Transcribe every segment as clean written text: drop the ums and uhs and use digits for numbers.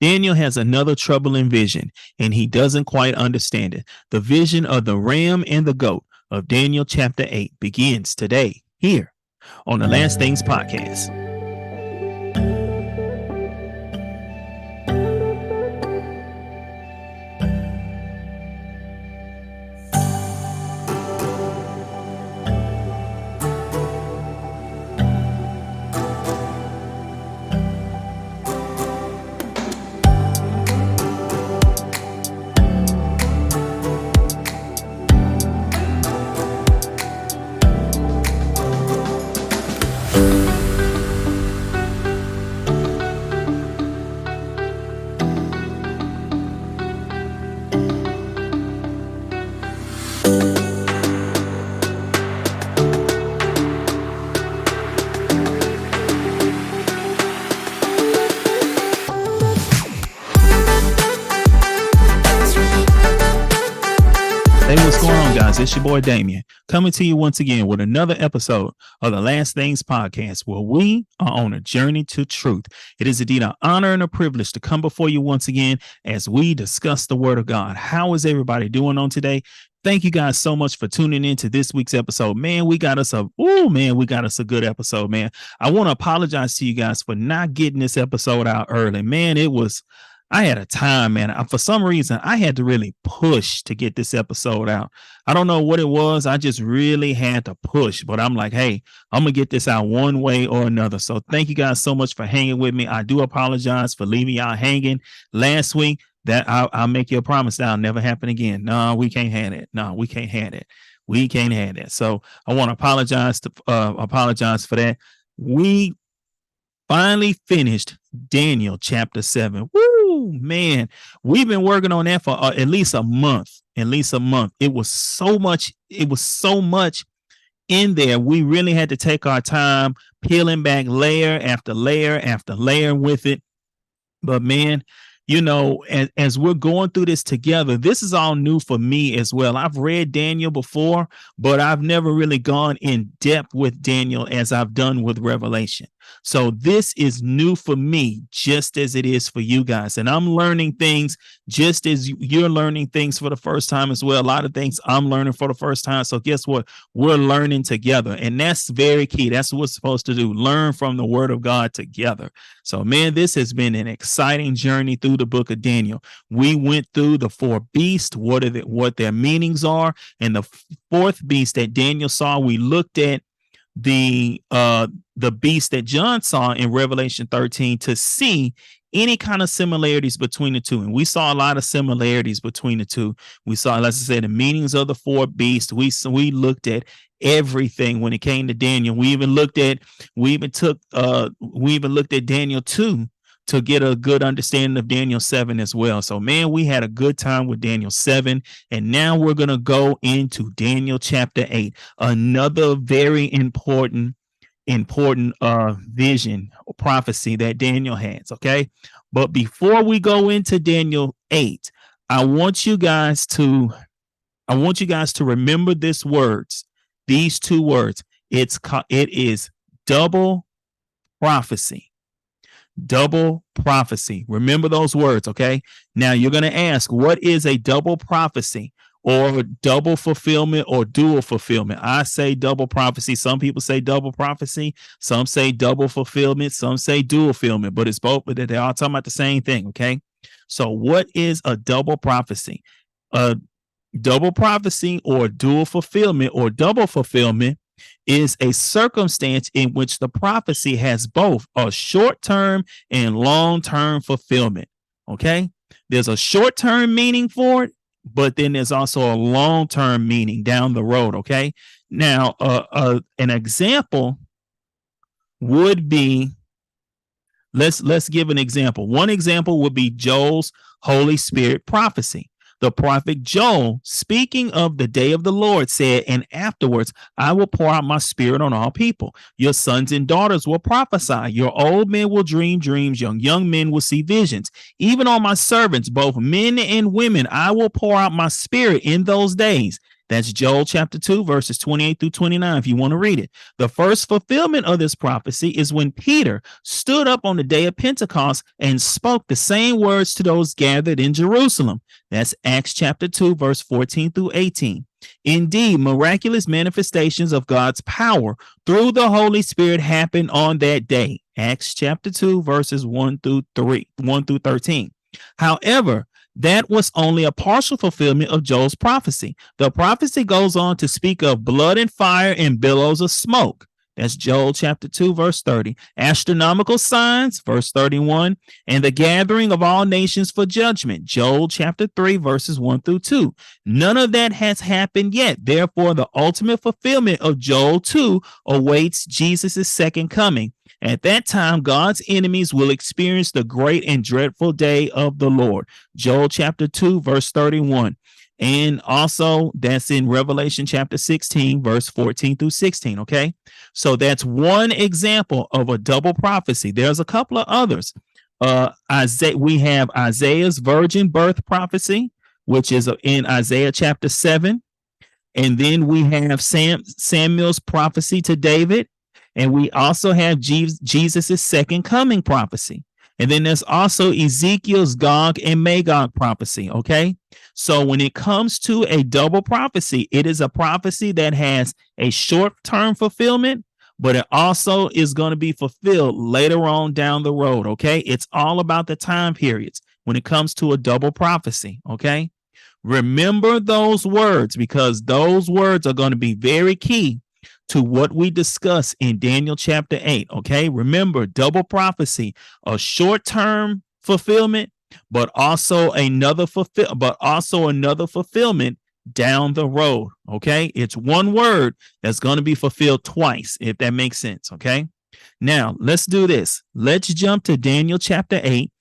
Daniel has another troubling vision, and he doesn't quite understand it. The vision of the ram and the goat of Daniel chapter 8 begins today here on the Last Things Podcast. Hey, what's going on, guys? It's your boy Damien, coming to you once again with another episode of the Last Things Podcast, where we are on a journey to truth. It is indeed an honor and a privilege to come before you once again as we discuss the Word of God. How is everybody doing on today? Thank you guys so much for tuning in to this week's episode. Man, we got us a good episode, man. I want to apologize to you guys for not getting this episode out early. Man, I had a time, man. For some reason, I had to really push to get this episode out. I don't know what it was. I just really had to push, but I'm like, hey, I'm going to get this out one way or another. So thank you guys so much for hanging with me. I do apologize for leaving y'all hanging last week. That I'll make you a promise that'll never happen again. No, we can't have it. No, we can't have it. We can't have it. So I want to apologize for that. We finally finished Daniel chapter 7. Woo, man. We've been working on that for at least a month. It was so much in there. We really had to take our time peeling back layer after layer after layer with it. But man, you know, as we're going through this together, this is all new for me as well. I've read Daniel before, but I've never really gone in depth with Daniel as I've done with Revelation. So this is new for me, just as it is for you guys. And I'm learning things just as you're learning things for the first time as well. A lot of things I'm learning for the first time. So guess what? We're learning together. And that's very key. That's what we're supposed to do. Learn from the Word of God together. So, man, this has been an exciting journey through the book of Daniel. We went through the four beasts, what their meanings are. And the fourth beast that Daniel saw, we looked at the beast that John saw in Revelation 13 to see any kind of similarities between the two. And we saw a lot of similarities between the two. We saw, as I said, the meanings of the four beasts. We looked at everything when it came to Daniel. We even looked at Daniel 2 to get a good understanding of Daniel 7 as well. So, man, we had a good time with Daniel 7, and now we're going to go into Daniel chapter 8, another very important vision or prophecy that Daniel has, okay? But before we go into Daniel 8, I want you guys to remember these two words. It is double prophecy. Double prophecy. Remember those words, okay? Now you're going to ask, what is a double prophecy or double fulfillment or dual fulfillment? I say double prophecy. Some people say double prophecy. Some say double fulfillment. Some say dual fulfillment, but it's both, but they're all talking about the same thing, okay? So what is a double prophecy? A double prophecy or dual fulfillment or double fulfillment is a circumstance in which the prophecy has both a short-term and long-term fulfillment. Okay, there's a short-term meaning for it, but then there's also a long-term meaning down the road. Okay, now an example would be, let's give an example. One example would be Joel's Holy Spirit prophecy. The prophet Joel, speaking of the day of the Lord, said, and afterwards I will pour out my spirit on all people. Your sons and daughters will prophesy. Your old men will dream dreams. Young men will see visions. Even on my servants, both men and women, I will pour out my spirit in those days. That's Joel chapter 2, verses 28 through 29, if you want to read it. The first fulfillment of this prophecy is when Peter stood up on the day of Pentecost and spoke the same words to those gathered in Jerusalem. That's Acts chapter 2, verse 14 through 18. Indeed, miraculous manifestations of God's power through the Holy Spirit happened on that day. Acts chapter 2, verses 1 through 13. However, that was only a partial fulfillment of Joel's prophecy. The prophecy goes on to speak of blood and fire and billows of smoke. That's Joel chapter 2, verse 30. Astronomical signs, verse 31, and the gathering of all nations for judgment. Joel chapter 3, verses 1 through 2. None of that has happened yet. Therefore, the ultimate fulfillment of Joel 2 awaits Jesus' second coming. At that time, God's enemies will experience the great and dreadful day of the Lord. Joel chapter 2, verse 31. And also that's in Revelation chapter 16, verse 14 through 16. Okay. So that's one example of a double prophecy. There's a couple of others. We have Isaiah's virgin birth prophecy, which is in Isaiah chapter 7. And then we have Samuel's prophecy to David. And we also have Jesus' second coming prophecy. And then there's also Ezekiel's Gog and Magog prophecy. Okay. So when it comes to a double prophecy, it is a prophecy that has a short-term fulfillment, but it also is going to be fulfilled later on down the road. Okay. It's all about the time periods when it comes to a double prophecy. Okay. Remember those words, because those words are going to be very key to what we discuss in Daniel chapter 8. Okay. Remember, double prophecy, a short-term fulfillment, but also another fulfillment down the road. Okay. It's one word that's going to be fulfilled twice, if that makes sense. Okay. Now let's do this. Let's jump to Daniel chapter 8.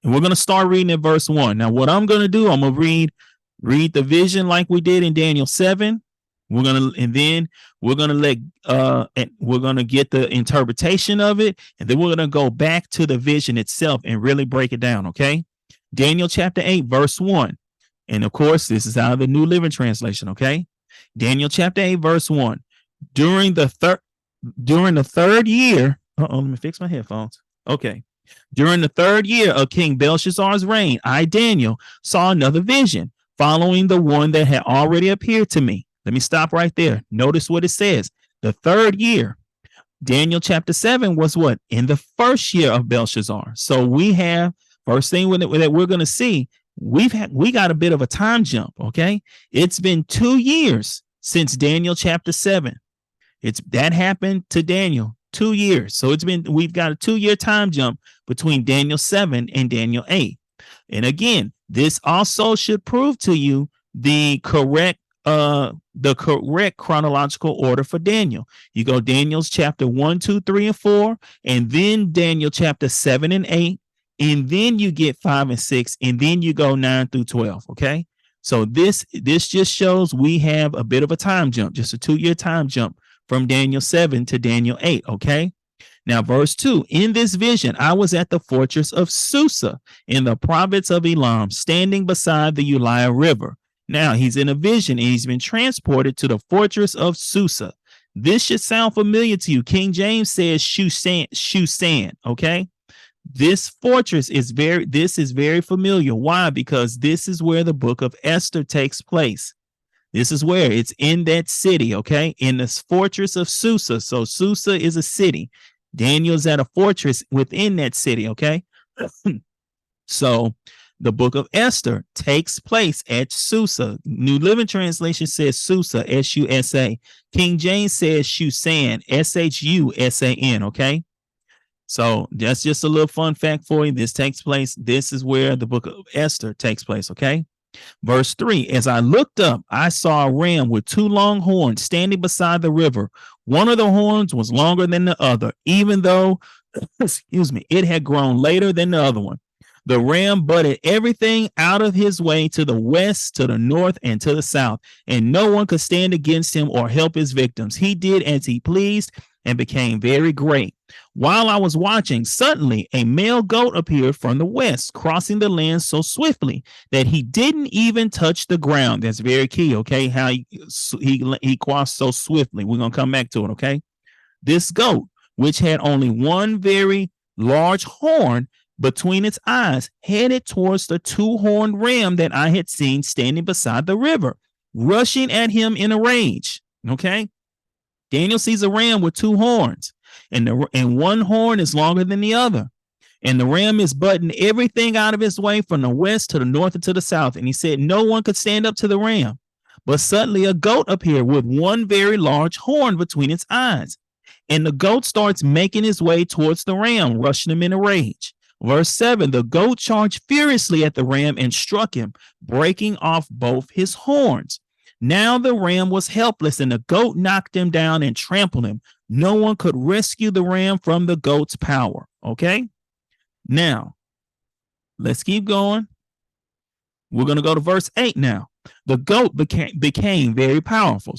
And we're going to start reading at verse 1. Now, what I'm going to do, I'm going to read the vision like we did in Daniel 7. We're gonna get the interpretation of it, and then we're gonna go back to the vision itself and really break it down. Okay, Daniel chapter 8, verse 1, and of course this is out of the New Living Translation. Okay, Daniel chapter 8, verse 1. During the third year, let me fix my headphones. Okay, during the third year of King Belshazzar's reign, I, Daniel, saw another vision following the one that had already appeared to me. Let me stop right there. Notice what it says. The third year. Daniel chapter 7 was what? In the first year of Belshazzar. So we have, first thing that we're going to see, we got a bit of a time jump. Okay. It's been 2 years since Daniel chapter 7. That happened to Daniel 2 years. So we've got a 2-year time jump between Daniel 7 and Daniel 8. And again, this also should prove to you the correct chronological order for Daniel. You go Daniel's chapter 1, 2, 3, and 4, and then Daniel chapter 7 and 8, and then you get 5 and 6, and then you go 9 through 12. Okay. So this just shows we have a bit of a time jump, just a 2-year time jump from Daniel 7 to Daniel 8. Okay. Now, verse 2, in this vision, I was at the fortress of Susa in the province of Elam, standing beside the Ulai River. Now he's in a vision and he's been transported to the fortress of Susa. This should sound familiar to you. King James says Shushan. Okay. This fortress is very familiar. Why? Because this is where the book of Esther takes place. This is where it's in that city. Okay. In this fortress of Susa. So Susa is a city. Daniel's at a fortress within that city. Okay. So the book of Esther takes place at Susa. New Living Translation says Susa, S-U-S-A. King James says Shushan, S-H-U-S-A-N. Okay. So that's just a little fun fact for you. This is where the book of Esther takes place. Okay. Verse 3, as I looked up, I saw a ram with 2 long horns standing beside the river. One of the horns was longer than the other, even though, it had grown later than the other one. The ram butted everything out of his way to the west, to the north, and to the south, and no one could stand against him or help his victims. He did as he pleased, and became very great. While I was watching, suddenly a male goat appeared from the west, crossing the land so swiftly that he didn't even touch the ground. That's very key, okay? How he crossed so swiftly. We're going to come back to it, okay? This goat, which had only one very large horn between its eyes, headed towards the two-horned ram that I had seen standing beside the river, rushing at him in a rage. Okay? Daniel sees a ram with two horns, and one horn is longer than the other. And the ram is butting everything out of his way from the west to the north and to the south. And he said no one could stand up to the ram. But suddenly a goat appeared with one very large horn between its eyes. And the goat starts making his way towards the ram, rushing him in a rage. Verse 7, the goat charged furiously at the ram and struck him, breaking off both his horns. Now the ram was helpless, and the goat knocked him down and trampled him. No one could rescue the ram from the goat's power. Okay? Now, let's keep going. We're going to go to verse 8 now. The goat became very powerful,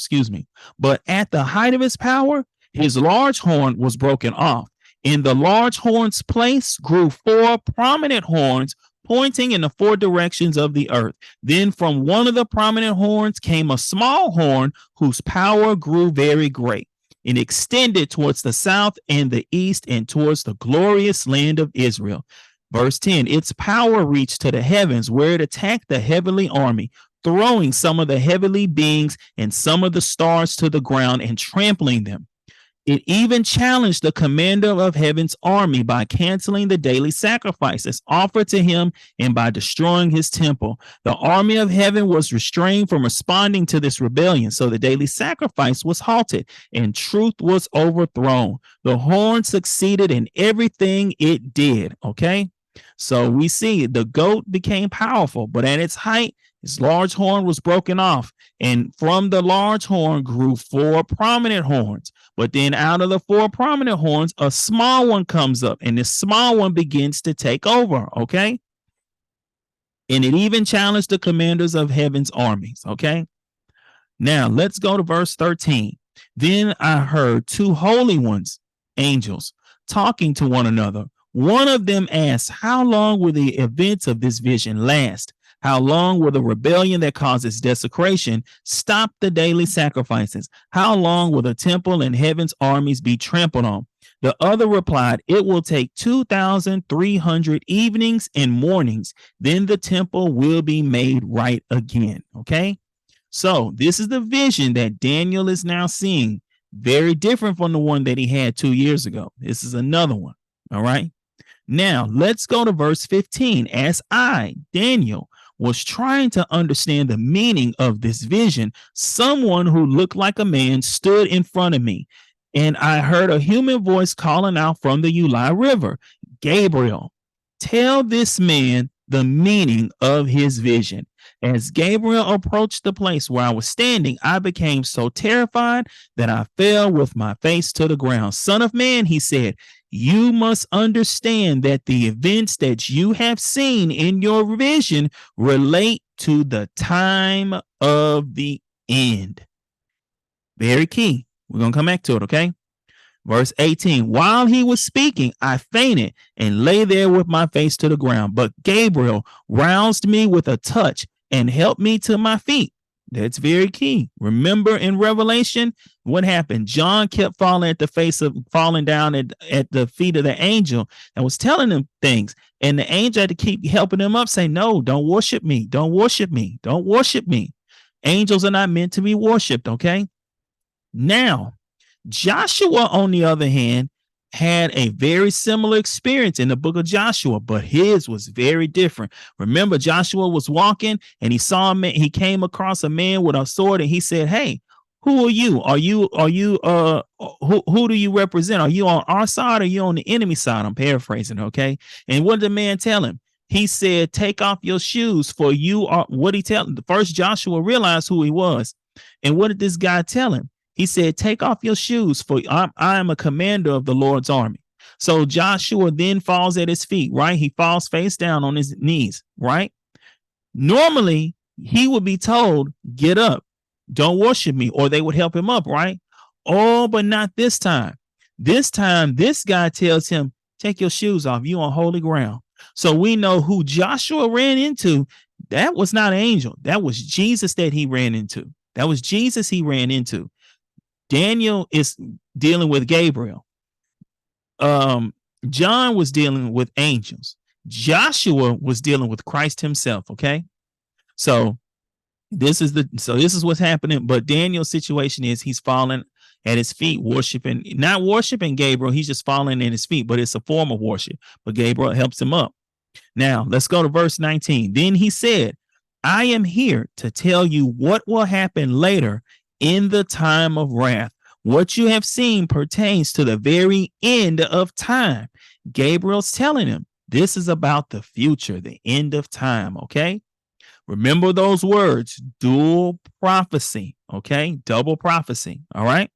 but at the height of his power, his large horn was broken off. In the large horn's place grew four prominent horns pointing in the four directions of the earth. Then from one of the prominent horns came a small horn whose power grew very great and extended towards the south and the east and towards the glorious land of Israel. Verse 10, its power reached to the heavens where it attacked the heavenly army, throwing some of the heavenly beings and some of the stars to the ground and trampling them. It even challenged the commander of heaven's army by canceling the daily sacrifices offered to him and by destroying his temple. The army of heaven was restrained from responding to this rebellion, so the daily sacrifice was halted and truth was overthrown. The horn succeeded in everything it did, okay? So we see the goat became powerful, but at its height, his large horn was broken off, and from the large horn grew four prominent horns. But then out of the four prominent horns, a small one comes up, and this small one begins to take over, okay? And it even challenged the commanders of heaven's armies, okay? Now, let's go to verse 13. Then I heard two holy ones, angels, talking to one another. One of them asked, how long will the events of this vision last? How long will the rebellion that causes desecration stop the daily sacrifices? How long will the temple and heaven's armies be trampled on? The other replied, it will take 2,300 evenings and mornings. Then the temple will be made right again. Okay. So this is the vision that Daniel is now seeing. Very different from the one that he had 2 years ago. This is another one. All right. Now let's go to verse 15. As I, Daniel, was trying to understand the meaning of this vision, someone who looked like a man stood in front of me, and I heard a human voice calling out from the Ulai River, Gabriel, tell this man the meaning of his vision. As Gabriel approached the place where I was standing, I became so terrified that I fell with my face to the ground. Son of man, he said, you must understand that the events that you have seen in your vision relate to the time of the end. Very key. We're going to come back to it, okay? Verse 18, while he was speaking, I fainted and lay there with my face to the ground. But Gabriel roused me with a touch and helped me to my feet. That's very key. Remember in Revelation, what happened? John kept falling down at the feet of the angel and was telling him things. And the angel had to keep helping him up, say, no, don't worship me. Don't worship me. Don't worship me. Angels are not meant to be worshiped. Okay. Now, Joshua, on the other hand, had a very similar experience in the book of Joshua, but his was very different. Remember, Joshua was walking and he saw a man, he came across a man with a sword, and he said, hey, who are you? Who do you represent? Are you on our side or are you on the enemy side? I'm paraphrasing, okay? And what did the man tell him? He said, take off your shoes, for you are, what he tell him? First Joshua realized who he was. And what did this guy tell him? He said, take off your shoes, for I am a commander of the Lord's army. So Joshua then falls at his feet, right? He falls face down on his knees, right? Normally, he would be told, get up, don't worship me, or they would help him up, right? Oh, but not this time. This time, this guy tells him, take your shoes off. You on holy ground. So we know who Joshua ran into. That was not an angel. That was Jesus that he ran into. That was Jesus he ran into. Daniel is dealing with Gabriel. John was dealing with angels. Joshua was dealing with Christ himself. Okay. So this is what's happening. But Daniel's situation is he's falling at his feet, not worshiping Gabriel. He's just falling at his feet, but it's a form of worship. But Gabriel helps him up. Now let's go to verse 19. Then he said, I am here to tell you what will happen later in the time of wrath. What you have seen pertains to the very end of time. Gabriel's telling him this is about the future, the end of time. Okay. Remember those words, dual prophecy. Okay. Double prophecy. All right.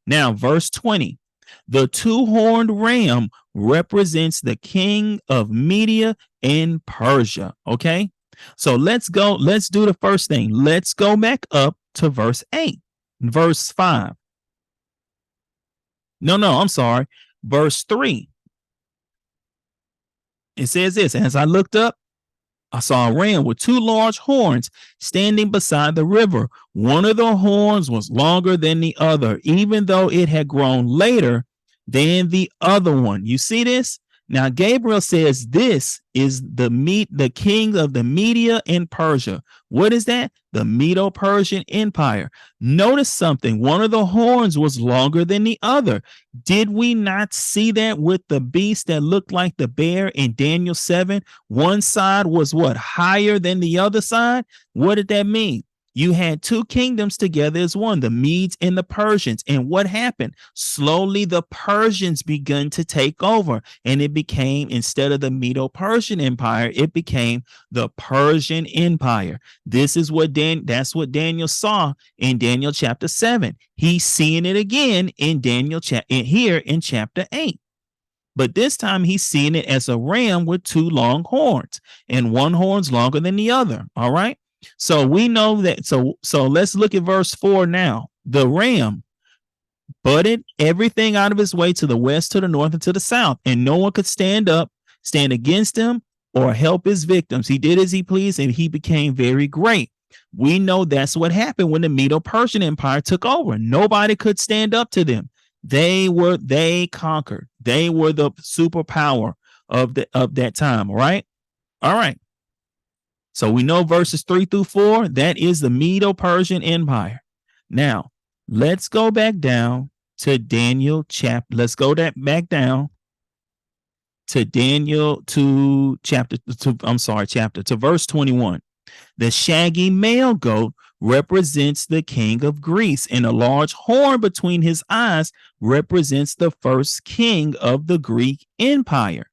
Now, verse 20, the two-horned ram represents the king of Media and Persia. Okay. So let's go. Let's do the first thing. Let's go back up to verse 8, verse 5. No, I'm sorry. Verse 3. It says this, as I looked up, I saw a ram with two large horns standing beside the river. One of the horns was longer than the other, even though it had grown later than the other one. You see this? Now, Gabriel says this is the king of the Media and Persia. What is that? The Medo-Persian Empire. Notice something. One of the horns was longer than the other. Did we not see that with the beast that looked like the bear in Daniel 7? One side was what? Higher than the other side? What did that mean? You had two kingdoms together as one, the Medes and the Persians. And what happened? Slowly, the Persians began to take over, and it became, instead of the Medo-Persian Empire, it became the Persian Empire. This is that's what Daniel saw in Daniel chapter 7. He's seeing it again in here in chapter 8. But this time he's seeing it as a ram with two long horns, and one horn's longer than the other. All right. So we know that. So let's look at verse 4 now. The ram butted everything out of his way to the west, to the north, and to the south, and no one could stand against him or help his victims. He did as he pleased, and he became very great. We know that's what happened when the Medo-Persian Empire took over. Nobody could stand up to them. They conquered. They were the superpower of that time. All right. So we know verses 3 through 4, that is the Medo-Persian Empire. Now, let's go back down to Daniel chapter. Let's go back down to Daniel to verse 21. The shaggy male goat represents the king of Greece, and a large horn between his eyes represents the first king of the Greek Empire.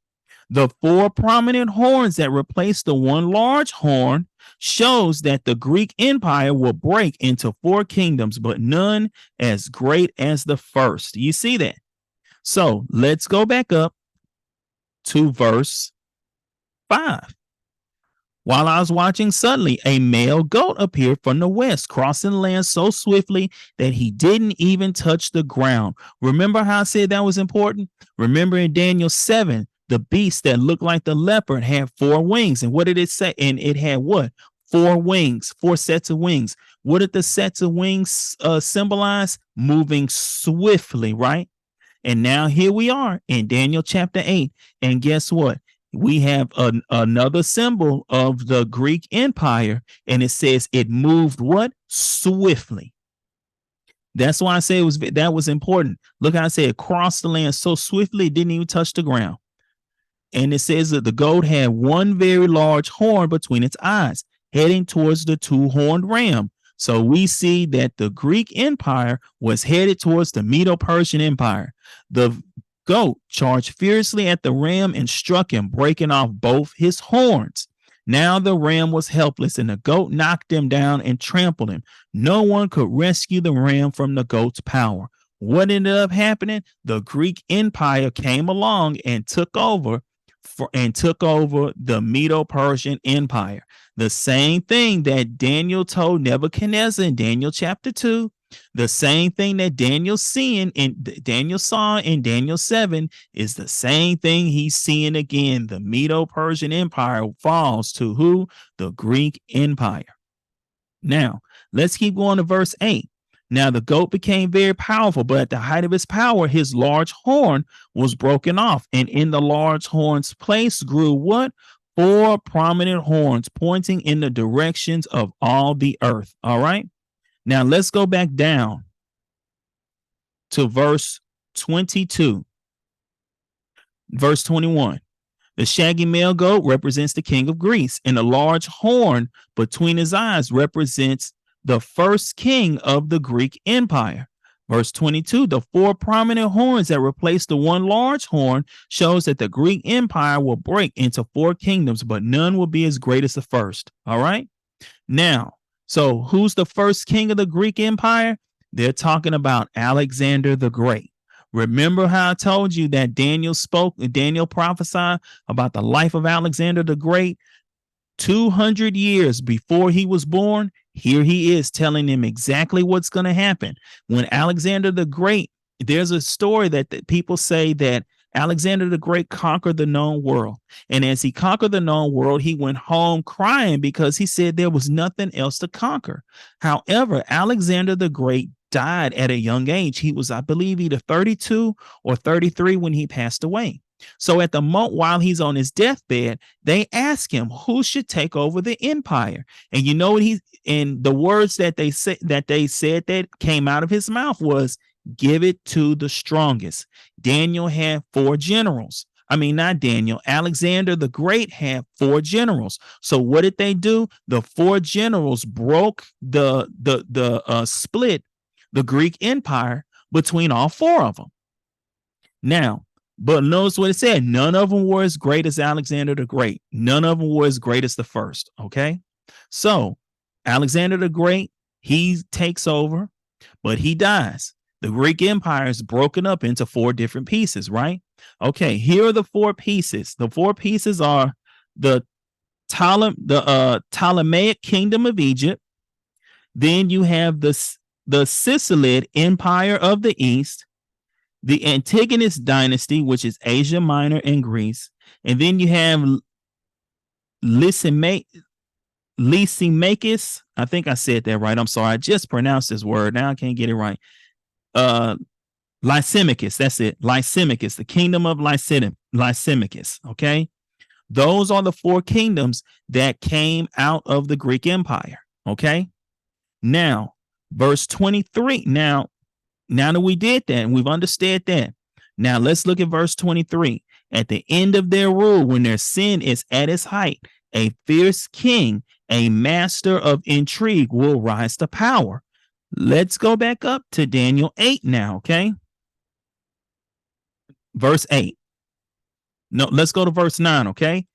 The four prominent horns that replace the one large horn shows that the Greek Empire will break into four kingdoms, but none as great as the first. You see that? So let's go back up to verse 5. While I was watching, suddenly a male goat appeared from the west, crossing land so swiftly that he didn't even touch the ground. Remember how I said that was important? Remember in Daniel 7, the beast that looked like the leopard had 4 wings. And what did it say? And it had what? 4 wings, 4 sets of wings. What did the sets of wings symbolize? Moving swiftly, right? And now here we are in Daniel chapter 8. And guess what? We have another symbol of the Greek Empire. And it says it moved what? Swiftly. That's why I say that was important. Look how I say it crossed the land so swiftly it didn't even touch the ground. And it says that the goat had one very large horn between its eyes, heading towards the two-horned ram. So we see that the Greek Empire was headed towards the Medo-Persian Empire. The goat charged fiercely at the ram and struck him, breaking off both his horns. Now the ram was helpless, and the goat knocked him down and trampled him. No one could rescue the ram from the goat's power. What ended up happening? The Greek Empire came along and took over the Medo-Persian Empire. The same thing that Daniel told Nebuchadnezzar in Daniel chapter 2. The same thing that Daniel saw in Daniel 7 is the same thing he's seeing again. The Medo-Persian Empire falls to who? The Greek Empire. Now, let's keep going to verse 8. Now the goat became very powerful, but at the height of his power, his large horn was broken off. And in the large horn's place grew what? 4 prominent horns pointing in the directions of all the earth. All right. Now let's go back down to verse 22. Verse 21. The shaggy male goat represents the king of Greece, and the large horn between his eyes represents the first king of the Greek Empire. Verse 22, the 4 prominent horns that replace the one large horn shows that the Greek Empire will break into 4 kingdoms, but none will be as great as the first. All right. Now, so who's the first king of the Greek Empire? They're talking about Alexander the Great. Remember how I told you that Daniel prophesied about the life of Alexander the Great 200 years before he was born? Here he is telling him exactly what's going to happen. When Alexander the Great, there's a story that people say that Alexander the Great conquered the known world. And as he conquered the known world, he went home crying because he said there was nothing else to conquer. However, Alexander the Great died at a young age. He was, I believe, either 32 or 33 when he passed away. So at the moment while he's on his deathbed, they ask him who should take over the empire. And you know what the words that they said that came out of his mouth was, give it to the strongest. Daniel had 4 generals. I mean, not Daniel. Alexander the Great had 4 generals. So what did they do? The 4 generals broke the split the Greek Empire between all 4 of them. Now, but notice what it said. None of them were as great as Alexander the Great. None of them were as great as the first. Okay. So Alexander the Great, he takes over, but he dies. The Greek Empire is broken up into 4 different pieces, right? Okay. Here are the 4 pieces. The 4 pieces are the Ptolemaic Kingdom of Egypt. Then you have the Sicilid Empire of the East, the Antigonus dynasty, which is Asia Minor and Greece. And then you have Lysimachus. I think I said that right. I'm sorry. I just pronounced this word. Now I can't get it right. Lysimachus. That's it. Lysimachus, the kingdom of Lysimachus. Okay. Those are the 4 kingdoms that came out of the Greek Empire. Okay. Now, verse 23. Now that we did that and we've understood that, now let's look at verse 23. At the end of their rule, when their sin is at its height, a fierce king, a master of intrigue, will rise to power. Let's go back up to Daniel 8 now, okay? Verse 8. No, let's go to verse 9, okay?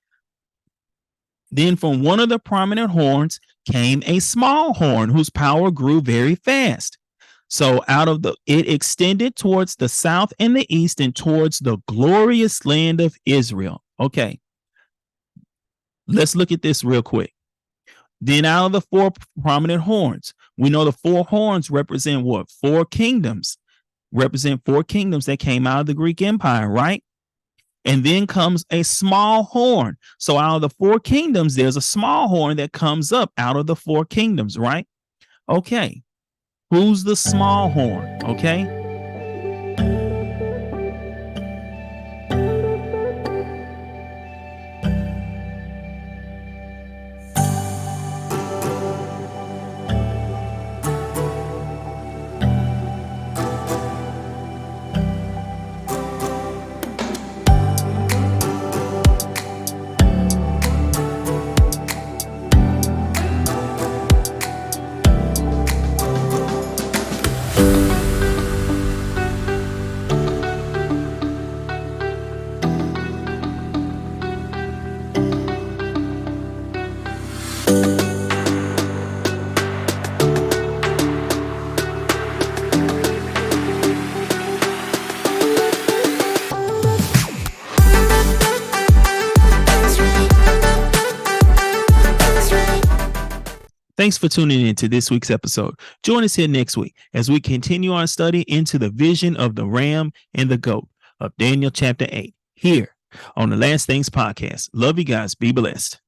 Then from one of the prominent horns came a small horn whose power grew very fast. So it extended towards the south and the east and towards the glorious land of Israel. Okay. Let's look at this real quick. Then out of the 4 prominent horns, we know the 4 horns represent what? 4 kingdoms. Represent 4 kingdoms that came out of the Greek Empire, right? And then comes a small horn. So out of the 4 kingdoms, there's a small horn that comes up out of the 4 kingdoms, right? Okay. Who's the small horn? Okay. Thanks for tuning in to this week's episode. Join us here next week as we continue our study into the vision of the ram and the goat of Daniel chapter 8 here on the Last Things podcast. Love you guys. Be blessed.